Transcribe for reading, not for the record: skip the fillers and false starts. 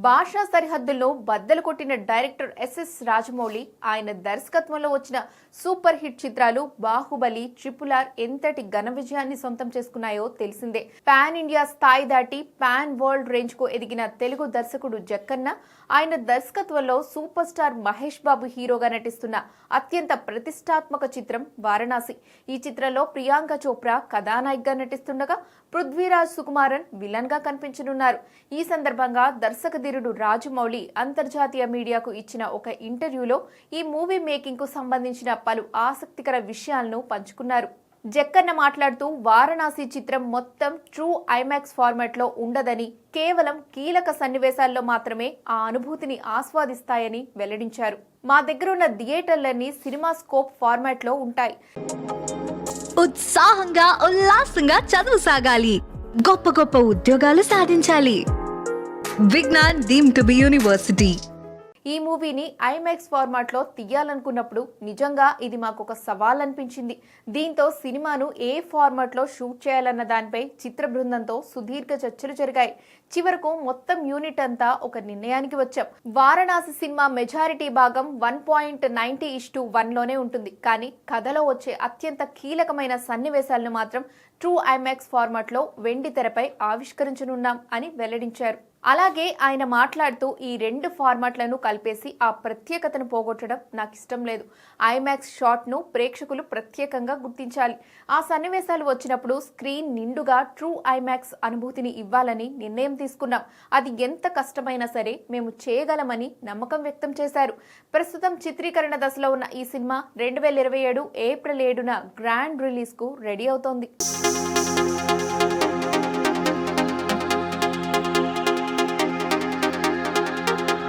భాషా సరిహద్దుల్లో బద్దలు కొట్టిన డైరెక్టర్ ఎస్ఎస్ రాజమౌళి ఆయన దర్శకత్వంలో వచ్చిన సూపర్ హిట్ చిత్రాలు బాహుబలి, ట్రిపుల్ ఆర్ ఎంతటి ఘన విజయాన్ని సొంతం చేసుకున్నాయో తెలిసిందే. పాన్ ఇండియా స్థాయి దాటి పాన్ వరల్డ్ రేంజ్ కు ఎదిగిన తెలుగు దర్శకుడు జక్కన్న ఆయన దర్శకత్వంలో సూపర్ స్టార్ మహేష్ బాబు హీరోగా నటిస్తున్న అత్యంత ప్రతిష్టాత్మక చిత్రం వారణాసి. ఈ చిత్రంలో ప్రియాంక చోప్రా కథానాయికగా నటిస్తుండగా పృథ్వీరాజ్ సుకుమారన్ విలన్ గా కనిపించనున్నారు. ఈ సందర్భంగా దర్శకధీరుడు రాజమౌళి అంతర్జాతీయ మీడియాకు ఇచ్చిన ఒక ఇంటర్వ్యూలో ఈ మూవీ మేకింగ్ కు సంబంధించిన పలు ఆసక్తికర విషయాలను పంచుకున్నారు. జక్కన్న మాట్లాడుతూ వారణాసి చిత్రం మొత్తం ట్రూ ఐమాక్స్ ఫార్మాట్ లో ఉండదని, కేవలం కీలక సన్నివేశాల్లో మాత్రమే ఆ అనుభూతిని ఆస్వాదిస్తాయని వెల్లడించారు. మా దగ్గర ఉన్న థియేటర్లన్నీ సినిమా స్కోప్ ఫార్మాట్ లో ఉంటాయి. ఉత్సాహంగా ఉల్లాసంగా చదువు సాగాలి, గొప్ప గొప్ప ఉద్యోగాలు సాధించాలి. Vignan deemed to be university. ఈ మూవీని ఐమాక్స్ ఫార్మాట్ లో తీయాలనుకున్నప్పుడు నిజంగా ఇది మాకు ఒక సవాల్ అనిపించింది. దీంతో సినిమాను ఏ ఫార్మాట్ లో షూట్ చేయాలన్న దానిపై చిత్ర బృందంతో సుదీర్ఘ చర్చలు జరిగాయి. చివరకు మొత్తం యూనిట్ అంతా ఒక నిర్ణయానికి వచ్చాం. వారణాసి సినిమా మెజారిటీ భాగం 1.90:1 లోనే ఉంటుంది. కానీ కథలో వచ్చే అత్యంత కీలకమైన సన్నివేశాలను మాత్రం ట్రూ ఐమాక్స్ ఫార్మాట్ లో వెండి తెరపై ఆవిష్కరించనున్నాం అని వెల్లడించారు. అలాగే ఆయన మాట్లాడుతూ ఈ రెండు ఫార్మాట్లను కలిపేసి ఆ ప్రత్యేకతను పోగొట్టడం నాకు ఇష్టం లేదు. ఐమాక్స్ షాట్ ను ప్రేక్షకులు ప్రత్యేకంగా గుర్తించాలి. ఆ సన్నివేశాలు వచ్చినప్పుడు స్క్రీన్ నిండుగా ట్రూ ఐమాక్స్ అనుభూతిని ఇవ్వాలని నిర్ణయం తీసుకున్నాం. అది ఎంత కష్టమైనా సరే మేము చేయగలమని నమ్మకం వ్యక్తం చేశారు. ప్రస్తుతం చిత్రీకరణ దశలో ఉన్న ఈ సినిమా 2027 ఏప్రిల్ 7న గ్రాండ్ రిలీజ్ కు రెడీ అవుతోంది.